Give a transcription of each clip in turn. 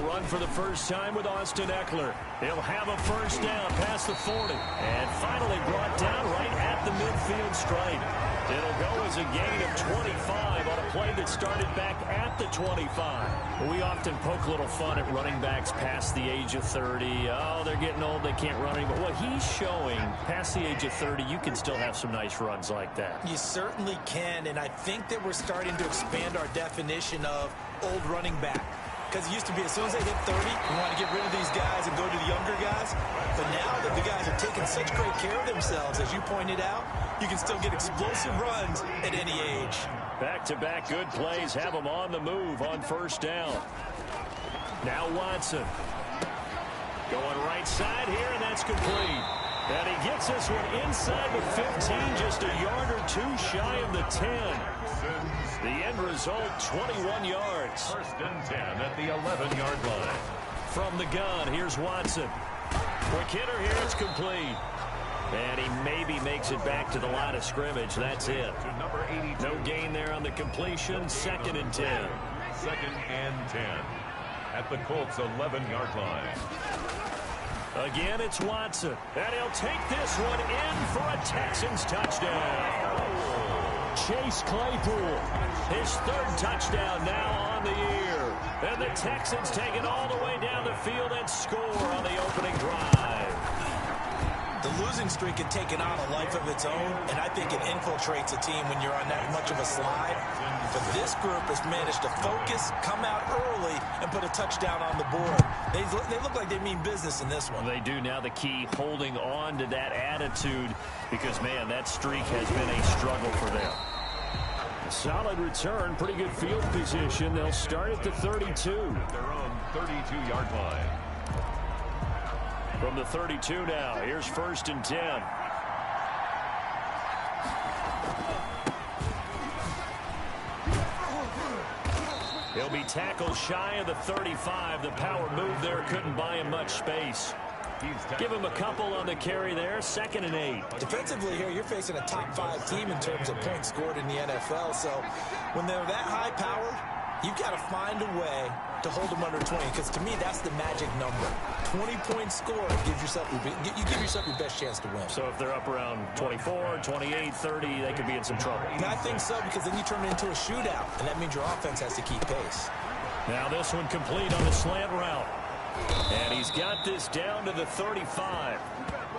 run for the first time with Austin Eckler. He'll have a first down past the 40. And finally brought down right at the midfield stripe. It'll go as a gain of 25 on a play that started back at the 25. We often poke a little fun at running backs past the age of 30. Oh, they're getting old, they can't run anymore. Well, he's showing past the age of 30, you can still have some nice runs like that. You certainly can, and I think that we're starting to expand our definition of old running back. Because it used to be as soon as they hit 30, we want to get rid of these guys and go to the younger guys. But now that the guys are taking such great care of themselves, as you pointed out, you can still get explosive runs at any age. Back-to-back good plays have them on the move on first down. Now Watson. Going right side here, and that's complete. And he gets this one inside the 15, just a yard or two shy of the 10. The end result, 21 yards. First and 10 at the 11-yard line. From the gun, here's Watson. Quick hitter here, it's complete. And he maybe makes it back to the line of scrimmage. That's it. No gain there on the completion. Second and 10. Second and 10 at the Colts' 11-yard line. Again, it's Watson. And he'll take this one in for a Texans touchdown. Chase Claypool, his third touchdown now on the year. And the Texans take it all the way down the field and score on the opening drive. The losing streak had taken on a life of its own, and I think it infiltrates a team when you're on that much of a slide. But this group has managed to focus, come out early, and put a touchdown on the board. They look like they mean business in this one. They do. Now the key, holding on to that attitude, because, man, that streak has been a struggle for them. A solid return, pretty good field position. They'll start at the 32. Their own 32-yard line. From the 32 now, here's first and 10. He'll be tackled shy of the 35. The power move there couldn't buy him much space. Give him a couple on the carry there. Second and 8. Defensively here, you're facing a top 5 team in terms of points scored in the NFL. So when they're that high powered, you've got to find a way to hold them under 20, because to me that's the magic number. 20-point score gives yourself you give yourself your best chance to win. So if they're up around 24, 28, 30, they could be in some trouble. And I think so, because then you turn it into a shootout, and that means your offense has to keep pace. Now this one complete on the slant route. And he's got this down to the 35.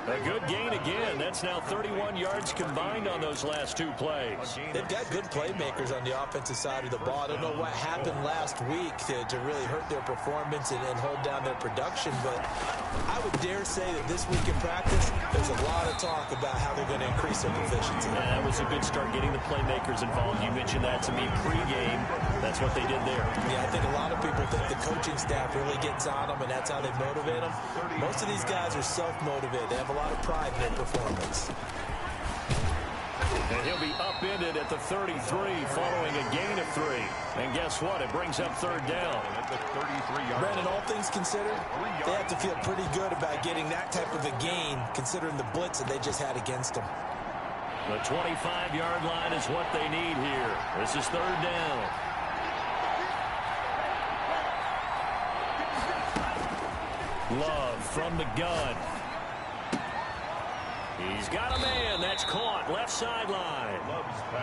A good gain again. That's now 31 yards combined on those last two plays. They've got good playmakers on the offensive side of the ball. I don't know what happened last week to really hurt their performance and hold down their production, but I would dare say that this week in practice, there's a lot of talk about how they're going to increase their proficiency. That was a good start, getting the playmakers involved. You mentioned that to me pregame. That's what they did there. Yeah, I think a lot of people think the coaching staff really gets on them, and that's how they motivate them. Most of these guys are self-motivated. They have a lot of pride in their performance. And he'll be upended at the 33 following a gain of 3. And guess what? It brings up third down. At the 33-yard Brandon, all things considered, they have to feel pretty good about getting that type of a gain, considering the blitz that they just had against them. The 25-yard line is what they need here. This is third down. Love from the gun. He's got a man. That's caught. Left sideline.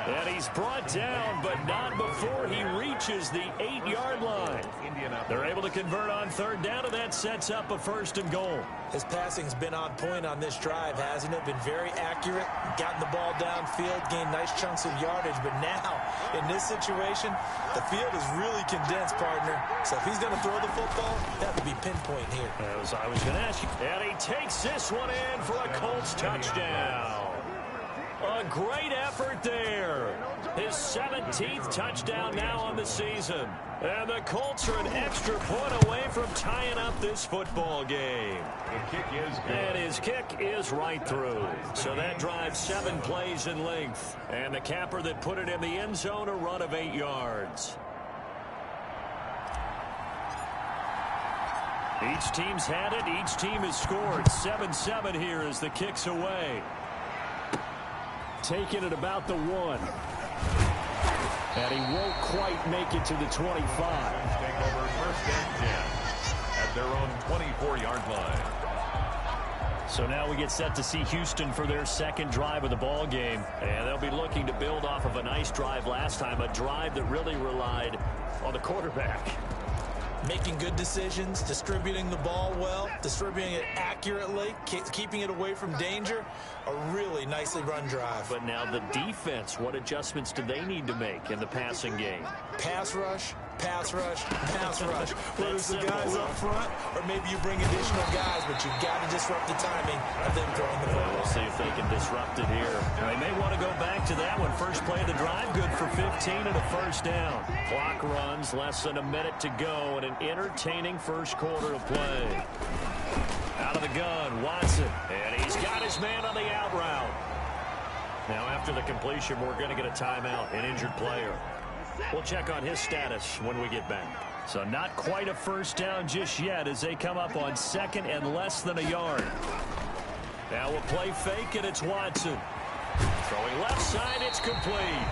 And he's brought down, but not before he reaches the 8-yard line. They're able to convert on third down, and that sets up a first and goal. His passing's been on point on this drive, hasn't it? Been very accurate, gotten the ball downfield, gained nice chunks of yardage. But now, in this situation, the field is really condensed, partner. So if he's going to throw the football, that would be pinpoint here. As I was going to ask you. And he takes this one in for a Colts touchdown. A great effort there. His 17th touchdown now on the season. And the Colts are an extra point away from tying up this football game. The kick is good. And his kick is right through. So that drives 7 plays in length. And the capper that put it in the end zone, a run of 8 yards. Each team's had it. Each team has scored. 7-7 here as the kick's away. Taking it about the 1. And he won't quite make it to the 25. Take over first and 10. their own 24-yard line. So now we get set to see Houston for their second drive of the ball game. And they'll be looking to build off of a nice drive last time, a drive that really relied on the quarterback. Making good decisions, distributing the ball well, distributing it accurately, keeping it away from danger. A really nicely run drive. But now the defense, what adjustments do they need to make in the passing game? Pass rush, pass rush, pass rush. Whether it's the guys up front or maybe you bring additional guys, but you've got to disrupt the timing of them throwing the football. We'll see if they can disrupt it here. They may want to go back to that one. First play of the drive, good for 15 and a first down. Clock runs, less than a minute to go, and an entertaining first quarter of play. Out of the gun, Watson, and he's got his man on the out route. Now after the completion, we're going to get a timeout, an injured player. We'll check on his status when we get back. So not quite a first down just yet as they come up on second and less than a yard. Now we'll play fake, and it's Watson. Throwing left side, it's complete.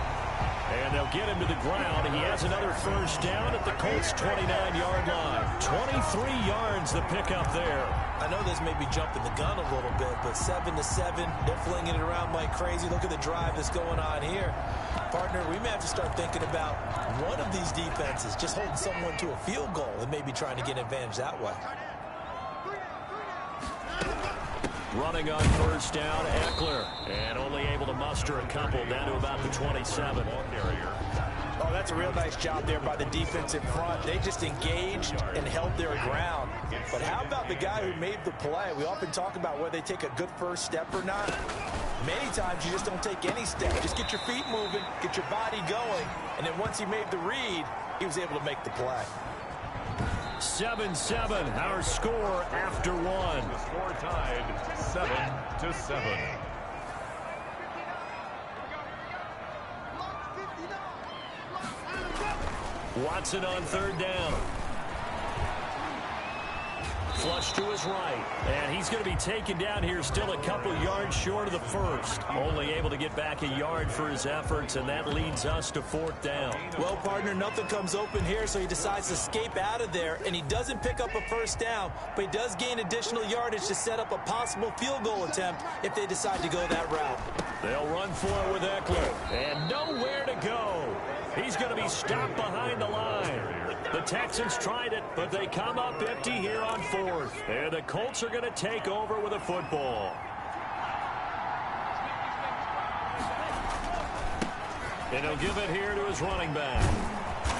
And they'll get him to the ground. He has another first down at the Colts' 29-yard line. 23 yards the pickup there. I know this may be jumping the gun a little bit, but 7-7, they're flinging it around like crazy. Look at the drive that's going on here. Partner, we may have to start thinking about one of these defenses just holding someone to a field goal and maybe trying to get an advantage that way. Running on first down, Eckler, and only able to muster a couple down to about the 27. Oh, that's a real nice job there by the defense in front. They just engaged and held their ground. But how about the guy who made the play? We often talk about whether they take a good first step or not. Many times you just don't take any step. Just get your feet moving, get your body going, and then once he made the read, he was able to make the play. 7-7, our score after one. The score tied 7-7. Watson on third down. Flush to his right, and he's going to be taken down here still a couple yards short of the first. Only able to get back a yard for his efforts, and that leads us to fourth down. Well, partner, nothing comes open here, so he decides to escape out of there, and he doesn't pick up a first down, but he does gain additional yardage to set up a possible field goal attempt if they decide to go that route. They'll run for it with Eckler, and nowhere to go. He's going to be stopped behind the line. The Texans tried it, but they come up empty here on fourth. And the Colts are going to take over with a football. And he'll give it here to his running back.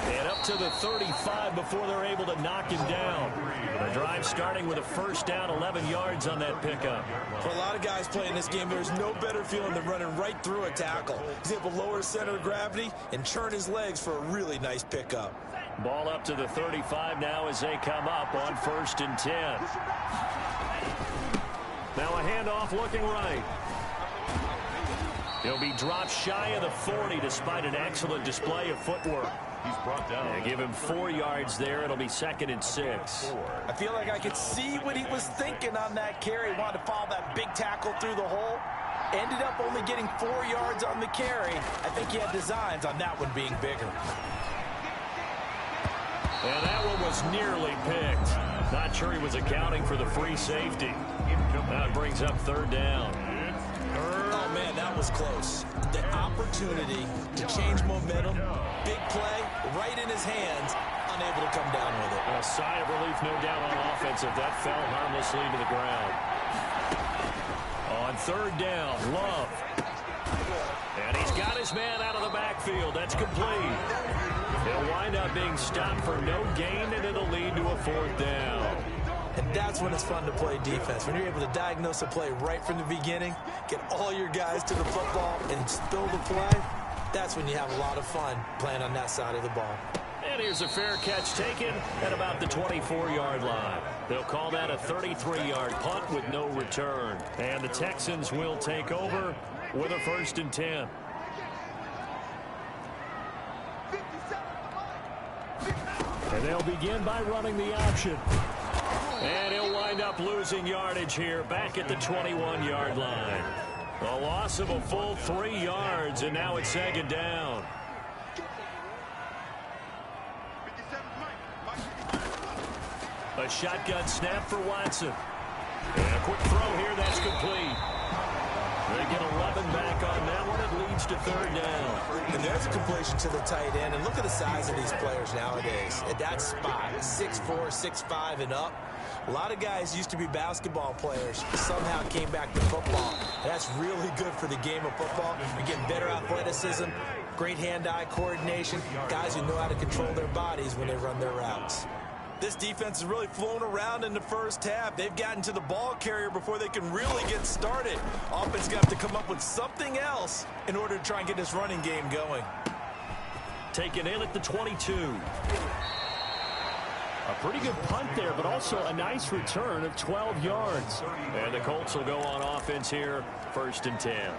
And up to the 35 before they're able to knock him down. The drive starting with a first down, 11 yards on that pickup. For a lot of guys playing this game, there's no better feeling than running right through a tackle. He's able to lower his center of gravity and churn his legs for a really nice pickup. Ball up to the 35 now as they come up on 1st and 10. Now a handoff looking right. He'll be dropped shy of the 40 despite an excellent display of footwork. He's brought down. They give him 4 yards there. It'll be 2nd and 6. I feel like I could see what he was thinking on that carry. He wanted to follow that big tackle through the hole. Ended up only getting 4 yards on the carry. I think he had designs on that one being bigger. And that one was nearly picked. Not sure he was accounting for the free safety. That brings up 3rd down. Oh, man, that was close. The opportunity to change momentum, big play, right in his hands, unable to come down with it. A sigh of relief, no doubt, on offense if that fell harmlessly to the ground. On 3rd down, Love. And he's got his man out of the backfield. That's complete. He'll wind up being stopped for no gain, and it'll lead to a 4th down. And that's when it's fun to play defense. When you're able to diagnose a play right from the beginning, get all your guys to the football, and spill the play, that's when you have a lot of fun playing on that side of the ball. And here's a fair catch taken at about the 24-yard line. They'll call that a 33-yard punt with no return. And the Texans will take over with a 1st and 10. And they'll begin by running the option. And he'll wind up losing yardage here back at the 21-yard line. A loss of a full 3 yards, and now it's 2nd down. A shotgun snap for Watson. And a quick throw here. That's complete. They get 11 back on that one. It leads to third down. And there's a completion to the tight end. And look at the size of these players nowadays. At that spot, 6'4", 6'5", and up. A lot of guys used to be basketball players, somehow came back to football. That's really good for the game of football. You're getting better athleticism, great hand-eye coordination, guys who know how to control their bodies when they run their routes. This defense has really flown around in the first half. They've gotten to the ball carrier before they can really get started. Offense got to come up with something else in order to try and get this running game going. Taken in at the 22. A pretty good punt there, but also a nice return of 12 yards. And the Colts will go on offense here, 1st and 10.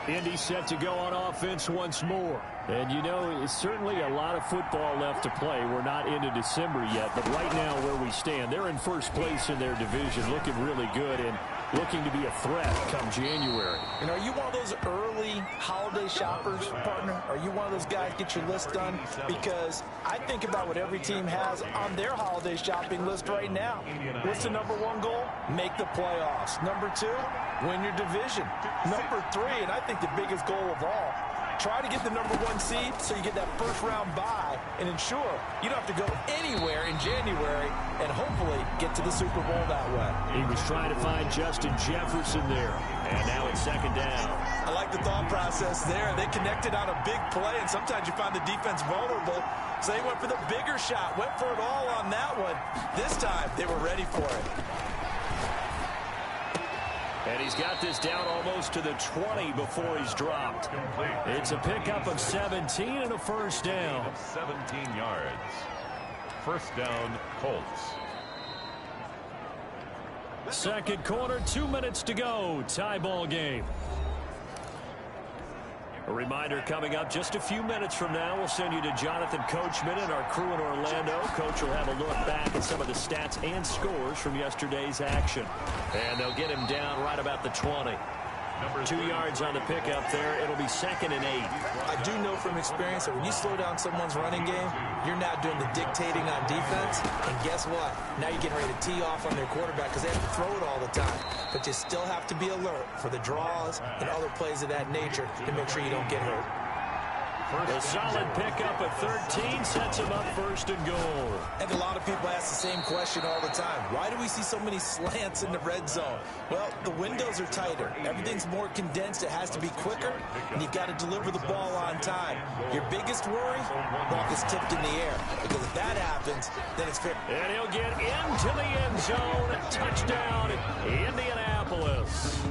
Indy set to go on offense once more. And, you know, it's certainly a lot of football left to play. We're not into December yet, but right now where we stand, they're in first place in their division, looking really good and looking to be a threat come January. And are you one of those early holiday shoppers, partner? Are you one of those guys get your list done? Because I think about what every team has on their holiday shopping list right now. What's the #1 goal? Make the playoffs. #2, win your division. #3, and I think the biggest goal of all, try to get the #1 seed so you get that first-round bye and ensure you don't have to go anywhere in January and hopefully get to the Super Bowl that way. He was trying to find Justin Jefferson there. And now it's 2nd down. I like the thought process there. They connected on a big play, and sometimes you find the defense vulnerable. So they went for the bigger shot, went for it all on that one. This time, they were ready for it. And he's got this down almost to the 20 before he's dropped. It's a pickup of 17 and a 1st down. 17 yards. 1st down, Colts. 2nd quarter, 2 minutes to go. Tie ball game. A reminder coming up just a few minutes from now. We'll send you to Jonathan Coachman and our crew in Orlando. Coach will have a look back at some of the stats and scores from yesterday's action. And they'll get him down right about the 20. 2 yards on the pickup there. It'll be 2nd and 8. I do know from experience that when you slow down someone's running game, you're now doing the dictating on defense. And guess what? Now you're getting ready to tee off on their quarterback because they have to throw it all the time. But you still have to be alert for the draws and other plays of that nature to make sure you don't get hurt. A solid pickup at 13 sets him up 1st and goal. I think a lot of people ask the same question all the time. Why do we see so many slants in the red zone? Well, the windows are tighter. Everything's more condensed. It has to be quicker, and you've got to deliver the ball on time. Your biggest worry? Ball gets tipped in the air, because if that happens, then it's fair. And he'll get into the end zone. Touchdown, Indianapolis.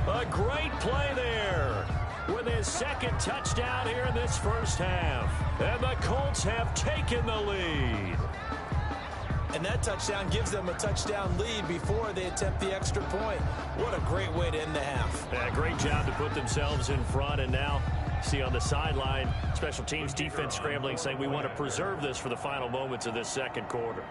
A great play there with his 2nd touchdown here in this 1st half. And the Colts have taken the lead. And that touchdown gives them a touchdown lead before they attempt the extra point. What a great way to end the half. Yeah, great job to put themselves in front. And now, see on the sideline, special teams defense scrambling, saying we want to preserve this for the final moments of this 2nd quarter.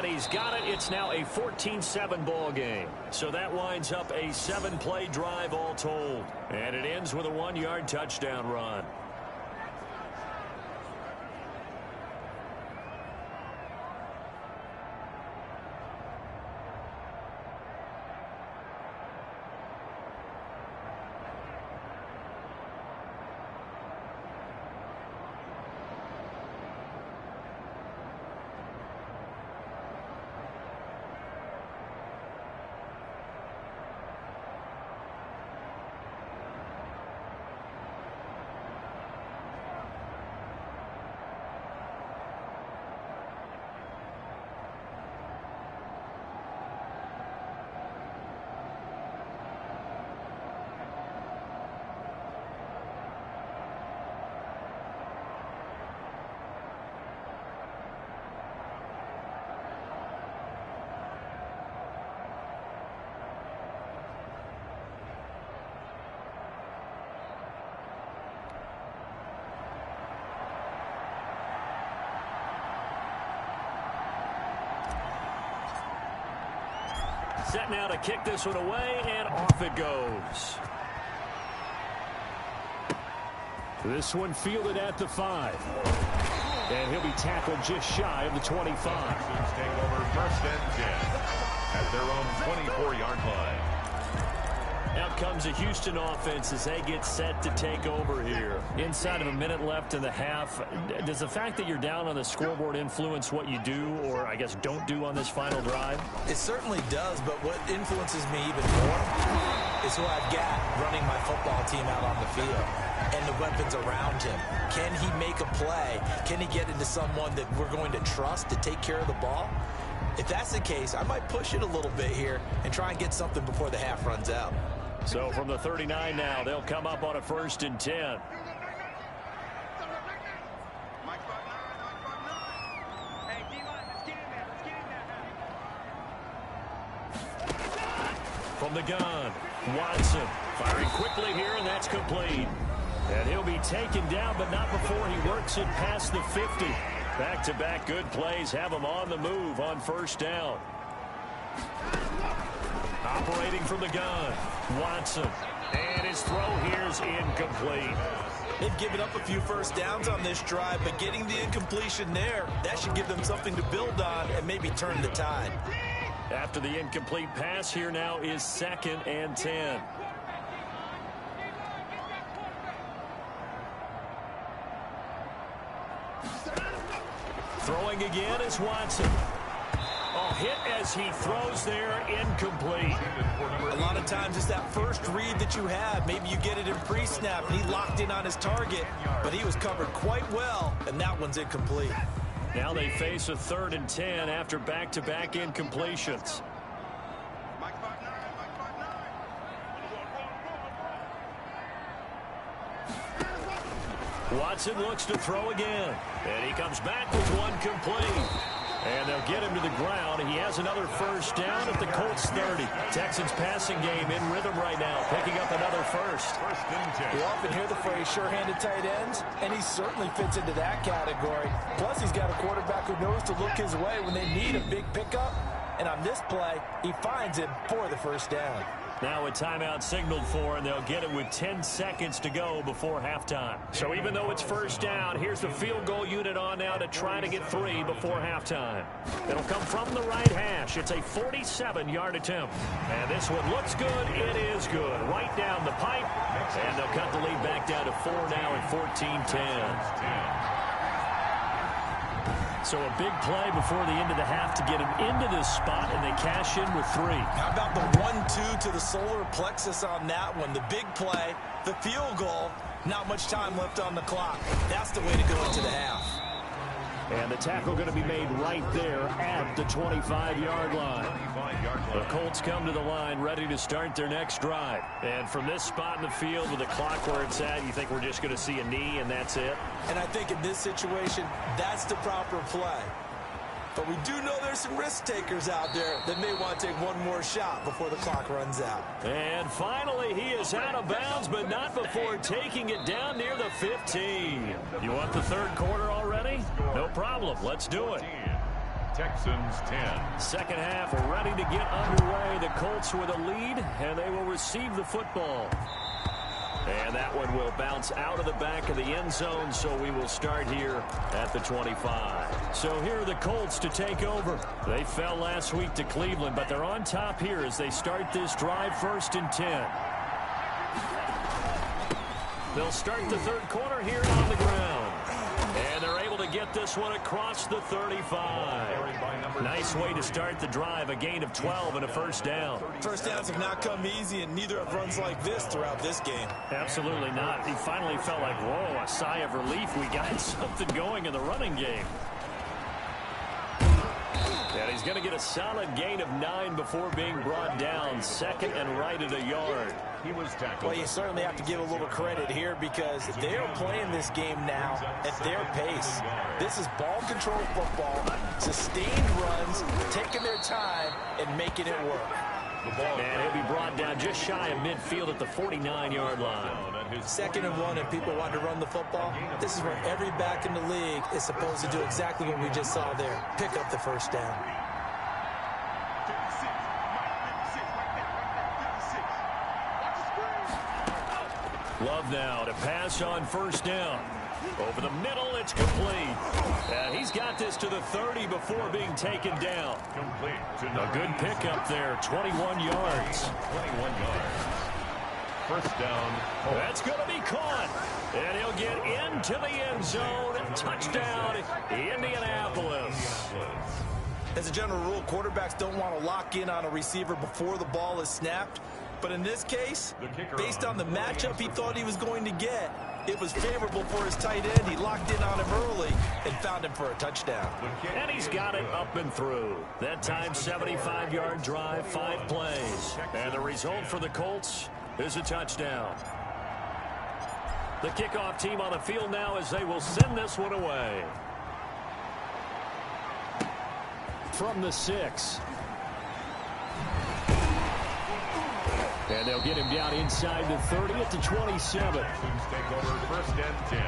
He's got it. It's now a 14-7 ball game. So that winds up a 7-play drive all told. And it ends with a 1-yard touchdown run. Set now to kick this one away, and off it goes. This one fielded at the 5. And he'll be tackled just shy of the 25. Texans take over 1st and 10 at their own 24-yard line. Out comes a Houston offense as they get set to take over here. Inside of a minute left in the half, does the fact that you're down on the scoreboard influence what you do, or I guess don't do on this final drive? It certainly does, but what influences me even more is who I've got running my football team out on the field and the weapons around him. Can he make a play? Can he get into someone that we're going to trust to take care of the ball? If that's the case, I might push it a little bit here and try and get something before the half runs out. So from the 39 now, they'll come up on a 1st and 10. From the gun, Watson firing quickly here, and that's complete. And he'll be taken down, but not before he works it past the 50. Back-to-back good plays have him on the move on 1st down. Operating from the gun, Watson. And his throw here's incomplete. They've given up a few 1st downs on this drive, but getting the incompletion there, that should give them something to build on and maybe turn the tide. After the incomplete pass, here now is 2nd and 10. Throwing again is Watson. Oh, hit as he throws there, incomplete. A lot of times it's that first read that you have. Maybe you get it in pre-snap, and he locked in on his target, but he was covered quite well, and that one's incomplete. Now they face a 3rd and 10 after back-to-back incompletions. Watson looks to throw again, and he comes back with one complete. And they'll get him to the ground. He has another 1st down at the Colts 30. Texans passing game in rhythm right now, picking up another 1st. You often hear the phrase sure-handed tight ends, and he certainly fits into that category. Plus, he's got a quarterback who knows to look his way when they need a big pickup. And on this play, he finds it for the 1st down. Now a timeout signaled for, and they'll get it with 10 seconds to go before halftime. So even though it's 1st down, here's the field goal unit on now to try to get 3 before halftime. It'll come from the right hash. It's a 47-yard attempt. And this one looks good. It is good. Right down the pipe. And they'll cut the lead back down to 4 now at 14-10. So a big play before the end of the half to get him into this spot, and they cash in with 3. How about the 1-2 to the solar plexus on that one? The big play, the field goal, not much time left on the clock. That's the way to go into the half. And the tackle going to be made right there at the 25-yard line. The Colts come to the line ready to start their next drive. And from this spot in the field with the clock where it's at, you think we're just going to see a knee and that's it? And I think in this situation, that's the proper play. But we do know there's some risk takers out there that may want to take one more shot before the clock runs out. And finally, he is out of bounds, but not before taking it down near the 15. You want the 3rd quarter already? No problem. Let's do it. Texans 10. 2nd half ready to get underway. The Colts with a lead, and they will receive the football. And that one will bounce out of the back of the end zone, so we will start here at the 25. So here are the Colts to take over. They fell last week to Cleveland, but they're on top here as they start this drive 1st and 10. They'll start the 3rd quarter here on the ground. And they're able to get this one across the 35. Nice way to start the drive, a gain of 12 and a 1st down. 1st downs have not come easy, and neither have runs like this throughout this game. Absolutely not. He finally felt like, whoa, a sigh of relief. We got something going in the running game. And he's going to get a solid gain of 9 before being brought down. 2nd and right at a yard. He was tackled. Well, you certainly have to give a little credit here because they are playing this game now at their pace. This is ball control football, sustained runs, taking their time, and making it work. And he'll be brought down just shy of midfield at the 49-yard line. 2nd and 1, and people want to run the football. This is where every back in the league is supposed to do exactly what we just saw there. Pick up the 1st down. Love now to pass on first down. Over the middle, it's complete. He's got this to the 30 before being taken down. Complete to A good pickup there, 21 yards. 21 yards. First down. That's going to be caught. And he'll get into the end zone. Touchdown, Indianapolis. As a general rule, quarterbacks don't want to lock in on a receiver before the ball is snapped. But in this case, based on the matchup he thought he was going to get, it was favorable for his tight end. He locked in on him early and found him for a touchdown. And he's got it up and through. That time, 75-yard drive, 5 plays. And the result for the Colts is a touchdown. The kickoff team on the field now as they will send this one away. From the 6. And they'll get him down inside the 30 at the 27. Texans take over first and 10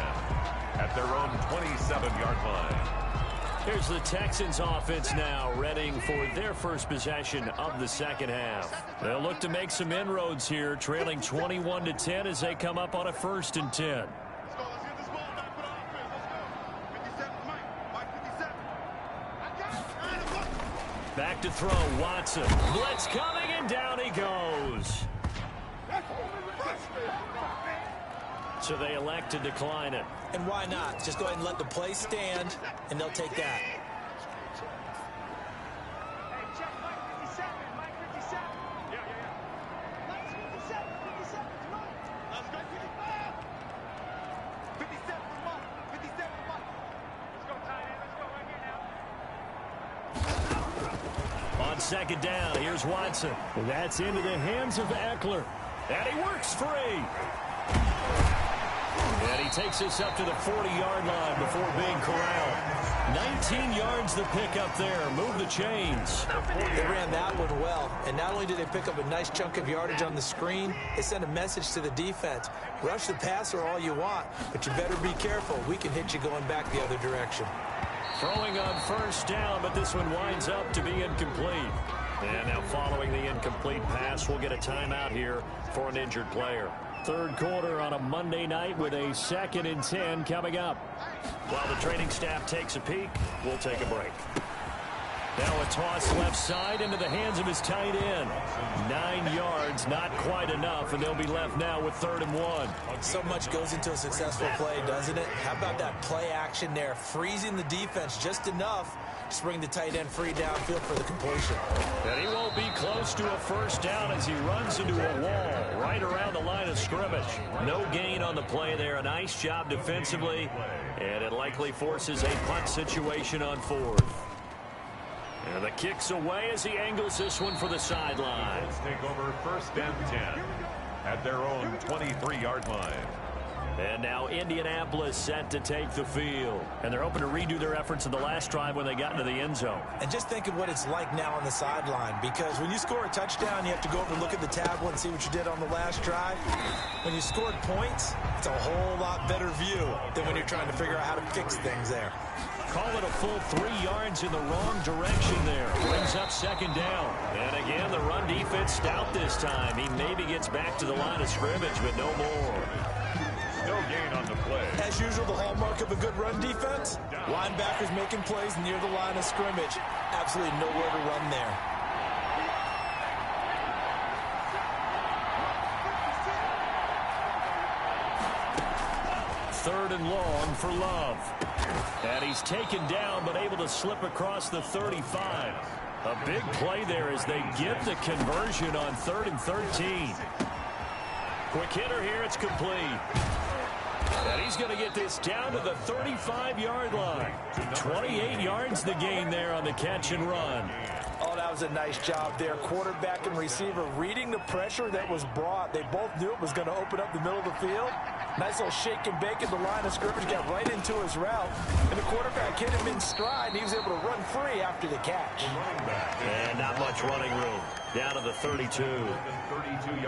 at their own 27-yard line. Here's the Texans offense now, readying for their first possession of the second half. They'll look to make some inroads here, trailing 21-10 as they come up on a 1st and 10. Back to throw, Watson. Blitz coming, and down he goes. So they elect to decline it. And why not? Just go ahead and let the play stand, and they'll take that. On second down, here's Watson. And that's into the hands of Eckler. And he works free. And he takes us up to the 40-yard line before being corralled. 19 yards the pickup there. Move the chains. They ran that one well. And not only did they pick up a nice chunk of yardage on the screen, they sent a message to the defense. Rush the passer all you want, but you better be careful. We can hit you going back the other direction. Throwing on first down, but this one winds up to be incomplete. And now following the incomplete pass, we'll get a timeout here for an injured player. Third quarter on a Monday night with a 2nd and 10 coming up. While the training staff takes a peek, we'll take a break. Now a toss left side into the hands of his tight end. 9 yards, not quite enough, and they'll be left now with 3rd and 1. So much goes into a successful play, doesn't it? How about that play action there? Freezing the defense just enough to bring the tight end free downfield for the completion. And he won't be close to a first down as he runs into a wall right around the line of scrimmage. No gain on the play there. A nice job defensively, and it likely forces a punt situation on 4th. And the kick's away as he angles this one for the sideline. Let's take over first and 10 at their own 23-yard line. And now Indianapolis set to take the field. And they're hoping to redo their efforts in the last drive when they got into the end zone. And just think of what it's like now on the sideline, because when you score a touchdown, you have to go over and look at the tablet and see what you did on the last drive. When you scored points, it's a whole lot better view than when you're trying to figure out how to fix things there. Call it a full 3 yards in the wrong direction there. Brings up 2nd down. And again, the run defense stout this time. He maybe gets back to the line of scrimmage, but no more. No gain on the play. As usual, the hallmark of a good run defense, linebackers making plays near the line of scrimmage. Absolutely nowhere to run there. Third and long for Love. And he's taken down, but able to slip across the 35. A big play there as they get the conversion on 3rd and 13. Quick hitter here, it's complete. And he's going to get this down to the 35-yard line. 28 yards the gain there on the catch and run. Oh, that was a nice job there. Quarterback and receiver reading the pressure that was brought. They both knew it was going to open up the middle of the field. Nice little shake and bake at the line of scrimmage. Got right into his route. And the quarterback hit him in stride, and he was able to run free after the catch. And not much running room. Down to the 32.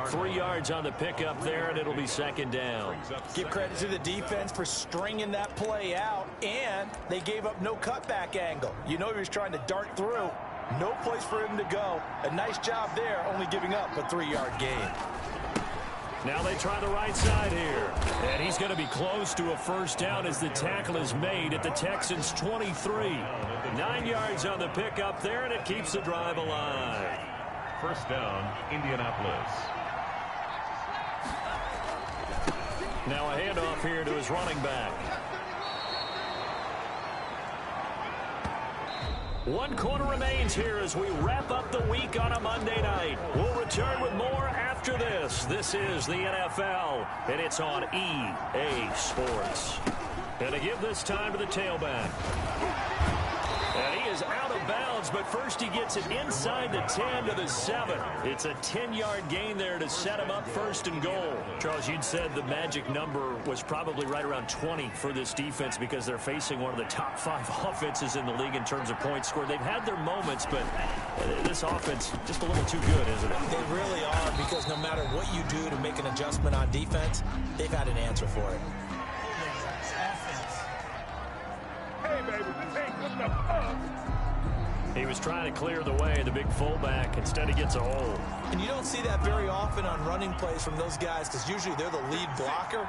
3 yards on the pickup there, and it'll be 2nd down. Give credit to the defense for stringing that play out, and they gave up no cutback angle. You know he was trying to dart through. No place for him to go. A nice job there, only giving up a 3-yard gain. Now they try the right side here. And he's going to be close to a first down as the tackle is made at the Texans' 23. 9 yards on the pickup there, and it keeps the drive alive. First down, Indianapolis. Now a handoff here to his running back. 1 quarter remains here as we wrap up the week on a Monday night. We'll return with more after this. This is the NFL, and it's on EA Sports. And to give this time to the tailback. And he is out of bounds, but first he gets it inside the 10 to the 7. It's a 10-yard gain there to set him up first and goal. Charles, you'd said the magic number was probably right around 20 for this defense because they're facing one of the top 5 offenses in the league in terms of points scored. They've had their moments, but this offense just a little too good, isn't it? They really are, because no matter what you do to make an adjustment on defense, they've had an answer for it. Hey, baby, this ain't good enough. He was trying to clear the way, the big fullback. Instead, he gets a hole. And you don't see that very often on running plays from those guys because usually they're the lead blocker.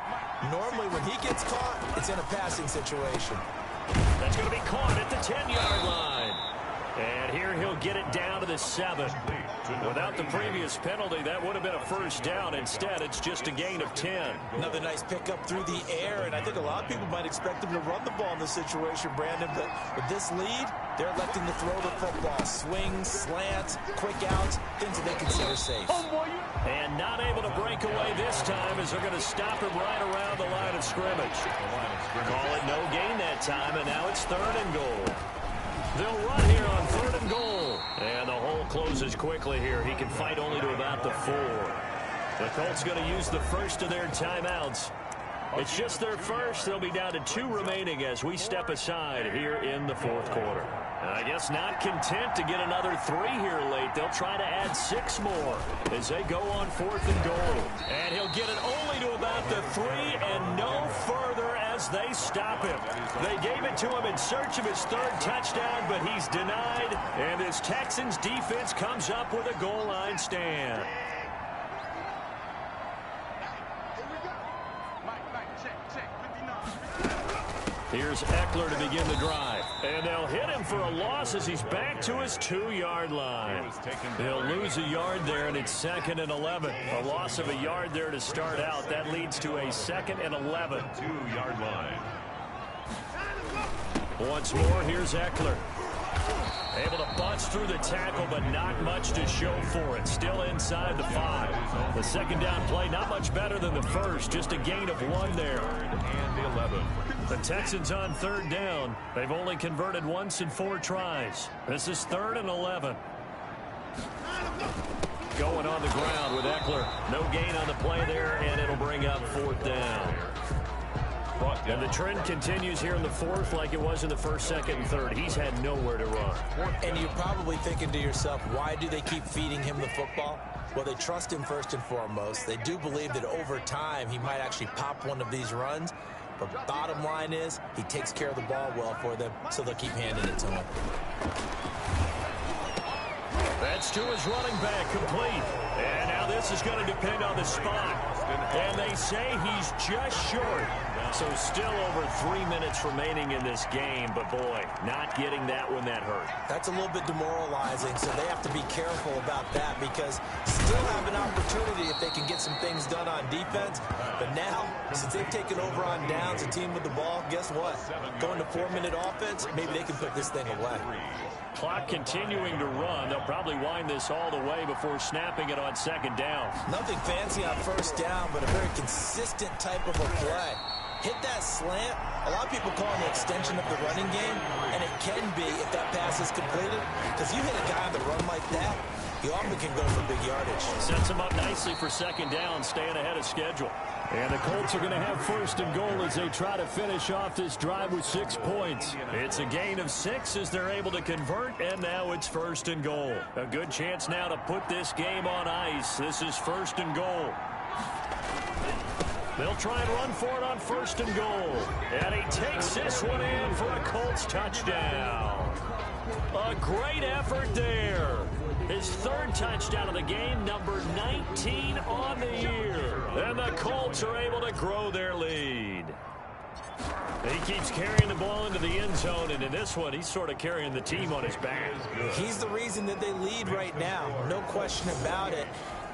Normally, when he gets caught, it's in a passing situation. That's going to be caught at the 10-yard line. And here he'll get it down to the 7. Without the previous penalty, that would have been a first down. Instead, it's just a gain of 10. Another nice pickup through the air, and I think a lot of people might expect him to run the ball in this situation, Brandon, but with this lead, they're electing to throw the football. Swings, slants, quick outs, things that they consider safe. And not able to break away this time as they're going to stop him right around the line of scrimmage. Call it no gain that time, and now it's 3rd and goal. They'll run here on 3rd and goal. And the hole closes quickly here. He can fight only to about the 4. The Colts going to use the first of their timeouts. It's just their first. They'll be down to 2 remaining as we step aside here in the 4th quarter. I guess not content to get another 3 here late. They'll try to add 6 more as they go on 4th and goal. And he'll get it only to about the 3 and no further as they stop him. They gave it to him in search of his 3rd touchdown, but he's denied. And this Texans defense comes up with a goal line stand. Here's Eckler to begin the drive. And they'll hit him for a loss as he's back to his 2-yard line. They'll lose a yard there, and it's 2nd and 11. A loss of a yard there to start out. That leads to a 2nd and 11. 2-yard line. Once more, here's Eckler. Able to bust through the tackle, but not much to show for it. Still inside the 5. The 2nd down play, not much better than the first. Just a gain of 1 there. And 11. The Texans on 3rd down. They've only converted once in 4 tries. This is 3rd and 11. Going on the ground with Eckler. No gain on the play there, and it'll bring up 4th down. And the trend continues here in the 4th like it was in the 1st, 2nd, and 3rd. He's had nowhere to run. And you're probably thinking to yourself, why do they keep feeding him the football? Well, they trust him first and foremost. They do believe that over time he might actually pop one of these runs. But bottom line is, he takes care of the ball well for them, so they'll keep handing it to him. That's to his running back, complete. And now this is going to depend on the spot. And they say he's just short. So still over 3 minutes remaining in this game. But, boy, not getting that one that hurt. That's a little bit demoralizing, so they have to be careful about that because still have an opportunity if they can get some things done on defense. But now, since they've taken over on downs, a team with the ball, guess what? Going to 4-minute offense, maybe they can put this thing away. Clock continuing to run. They'll probably wind this all the way before snapping it on 2nd down. Nothing fancy on 1st down, but a very consistent type of a play. Hit that slant. A lot of people call it an extension of the running game, and it can be if that pass is completed. Because you hit a guy on the run like that, he often can go for big yardage. Sets him up nicely for 2nd down, staying ahead of schedule. And the Colts are going to have 1st and goal as they try to finish off this drive with 6 points. It's a gain of 6 as they're able to convert, and now it's 1st and goal. A good chance now to put this game on ice. This is 1st and goal. They'll try and run for it on 1st and goal. And he takes this one in for a Colts touchdown. A great effort there. His 3rd touchdown of the game, number 19 on the year. And the Colts are able to grow their lead. He keeps carrying the ball into the end zone, and in this one, he's sort of carrying the team on his back. He's the reason that they lead right now, no question about it.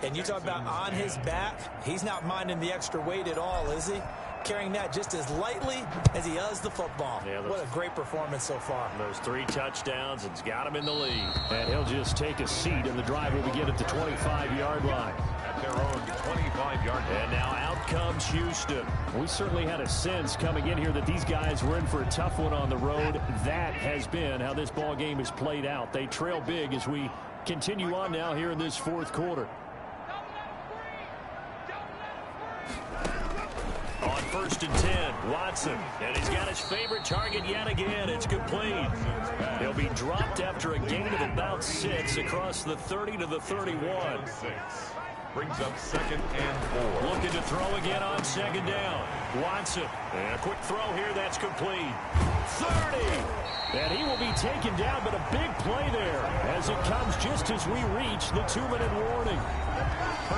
And you talk about on his back, he's not minding the extra weight at all, is he? Carrying that just as lightly as he does the football. Yeah, what a great performance so far. Those 3 touchdowns, it's got him in the lead. And he'll just take a seat, and the drive will begin at the 25-yard line. At their own 25-yard line. And now out comes Houston. We certainly had a sense coming in here that these guys were in for a tough one on the road. That has been how this ball game is played out. They trail big as we continue on now here in this 4th quarter. On 1st and 10, Watson, and he's got his favorite target yet again. It's complete. He'll be dropped after a gain of about 6 across the 30 to the 31. Brings up 2nd and 4. Looking to throw again on 2nd down. Watson, and a quick throw here, that's complete. 30, and he will be taken down, but a big play there as it comes just as we reach the 2-minute warning.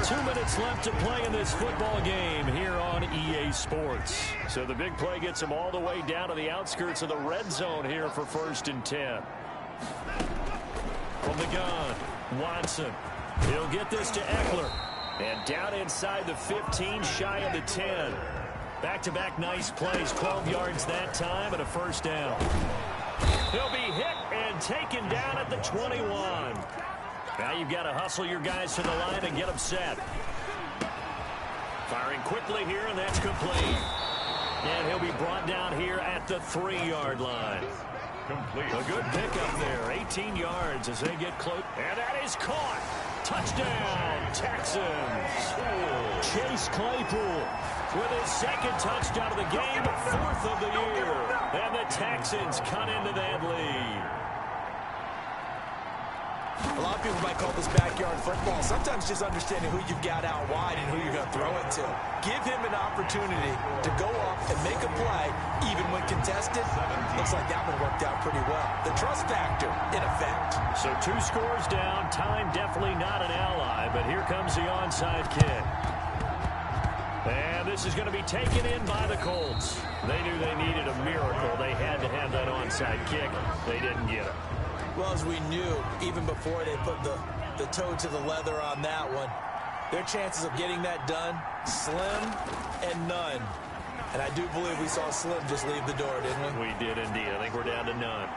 2 minutes left to play in this football game here on EA Sports. So the big play gets him all the way down to the outskirts of the red zone here for 1st and 10. From the gun, Watson. He'll get this to Eckler. And down inside the 15, shy of the 10. Back-to-back nice plays, 12 yards that time and a 1st down. He'll be hit and taken down at the 21. Now you've got to hustle your guys to the line and get them set. Firing quickly here, and that's complete. And he'll be brought down here at the 3-yard line. Complete. A good pickup there, 18 yards as they get close. And that is caught. Touchdown, Texans. Chase Claypool with his 2nd touchdown of the game, 4th of the year. And the Texans cut into that lead. A lot of people might call this backyard football. Sometimes just understanding who you've got out wide and who you're going to throw it to. Give him an opportunity to go up and make a play, even when contested. Looks like that one worked out pretty well. The trust factor, in effect. So 2 scores down. Time definitely not an ally, but here comes the onside kick. And this is going to be taken in by the Colts. They knew they needed a miracle. They had to have that onside kick. They didn't get it. Well, as we knew, even before they put the toe to the leather on that one, their chances of getting that done, slim and none. And I do believe we saw Slim just leave the door, didn't we? We did indeed. I think we're down to none.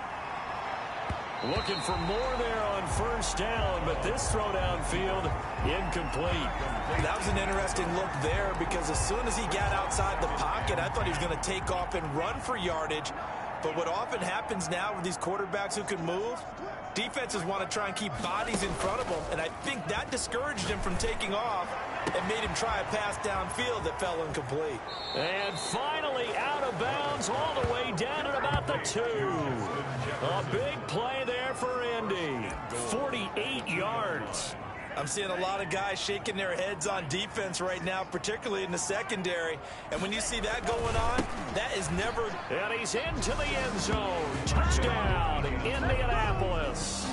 Looking for more there on 1st down, but this throw downfield, incomplete. That was an interesting look there because as soon as he got outside the pocket, I thought he was going to take off and run for yardage. But what often happens now with these quarterbacks who can move, defenses want to try and keep bodies in front of them. And I think that discouraged him from taking off and made him try a pass downfield that fell incomplete. And finally out of bounds all the way down at about the 2. A big play there for Indy. 48 yards. I'm seeing a lot of guys shaking their heads on defense right now, particularly in the secondary. And when you see that going on, that is never... And he's into the end zone. Touchdown, Indianapolis.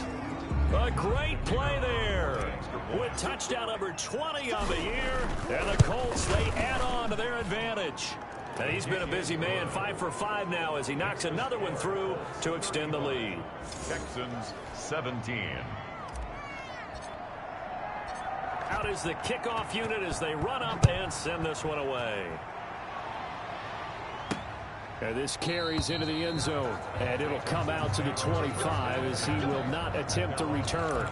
A great play there with touchdown number 20 on the year. And the Colts, they add on to their advantage. And he's been a busy man, 5 for 5 now as he knocks another one through to extend the lead. Texans 17. Out is the kickoff unit as they run up and send this one away. And this carries into the end zone, and it'll come out to the 25 as he will not attempt to return.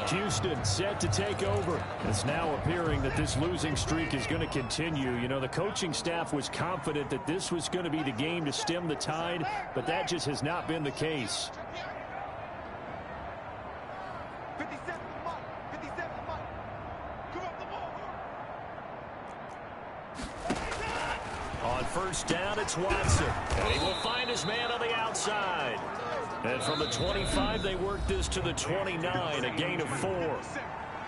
Houston set to take over. It's now appearing that this losing streak is going to continue. You know, the coaching staff was confident that this was going to be the game to stem the tide, but that just has not been the case. On 1st down, it's Watson. And he will find his man on the outside. And from the 25, they work this to the 29, a gain of 4.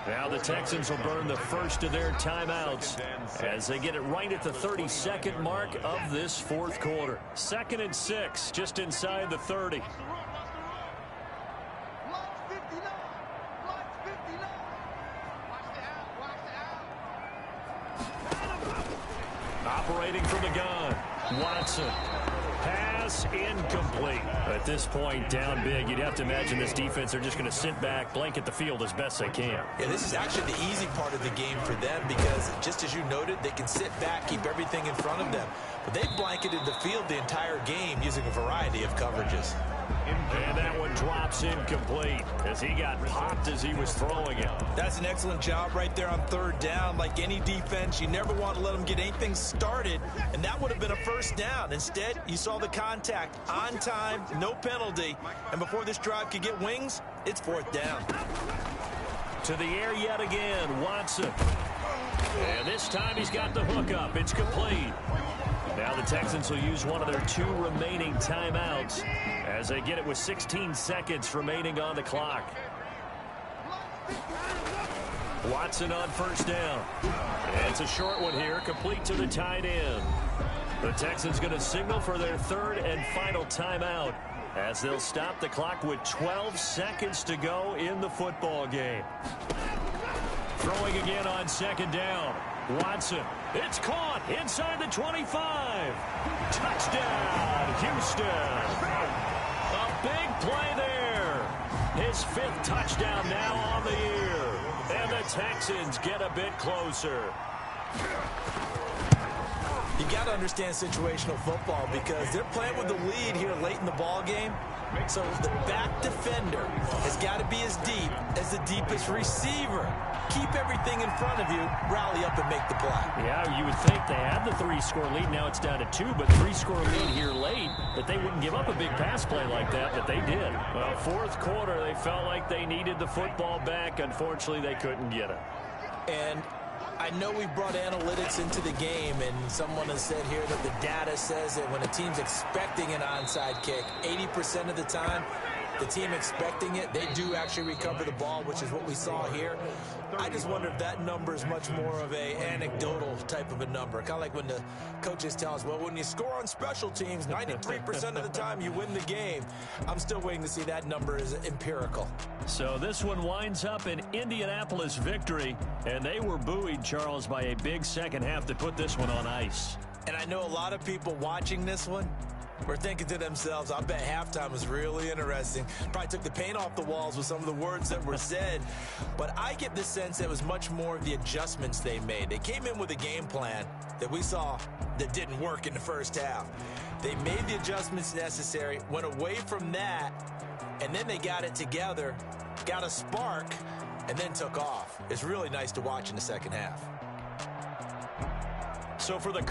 Now the Texans will burn the first of their timeouts as they get it right at the 32nd mark of this fourth quarter. 2nd and 6, just inside the 30. Operating from the gun, Watson. Pass incomplete. At this point, down big, you'd have to imagine this defense are just going to sit back, blanket the field as best they can. Yeah, this is actually the easy part of the game for them because, just as you noted, they can sit back, keep everything in front of them. But they've blanketed the field the entire game using a variety of coverages. And that one drops incomplete as he got popped as he was throwing it. That's an excellent job right there on 3rd down. Like any defense, you never want to let them get anything started, and that would have been a first down. Instead, you saw the contact on time, no penalty, and before this drive could get wings, it's 4th down. To the air yet again, Watson. And this time he's got the hook up. It's complete. Now the Texans will use one of their 2 remaining timeouts as they get it with 16 seconds remaining on the clock. Watson on 1st down. It's a short one here, complete to the tight end. The Texans going to signal for their 3rd and final timeout as they'll stop the clock with 12 seconds to go in the football game. Throwing again on 2nd down. Watson. It's caught inside the 25. Touchdown, Houston. A big play there. His 5th touchdown now on the year. And the Texans get a bit closer. You got to understand situational football because they're playing with the lead here late in the ball game. So the back defender has got to be as deep as the deepest receiver. Keep everything in front of you, rally up and make the play. Yeah, you would think they had the 3-score lead. Now it's down to 2, but 3-score lead here late, that they wouldn't give up a big pass play like that, but they did. Well, 4th quarter, they felt like they needed the football back. Unfortunately, they couldn't get it. And I know we brought analytics into the game, and someone has said here that the data says that when a team's expecting an onside kick, 80% of the time, the team expecting it, they do actually recover the ball, which is what we saw here. I just wonder if that number is much more of a anecdotal type of a number. Kind of like when the coaches tell us, well, when you score on special teams, 93% of the time you win the game. I'm still waiting to see that number is empirical. So this one winds up an Indianapolis victory, and they were buoyed, Charles, by a big second half that put this one on ice. And I know a lot of people watching this one were thinking to themselves, I bet halftime was really interesting. Probably took the paint off the walls with some of the words that were said. But I get the sense it was much more of the adjustments they made. They came in with a game plan that we saw that didn't work in the first half. They made the adjustments necessary, went away from that, and then they got it together, got a spark, and then took off. It's really nice to watch in the second half. So for the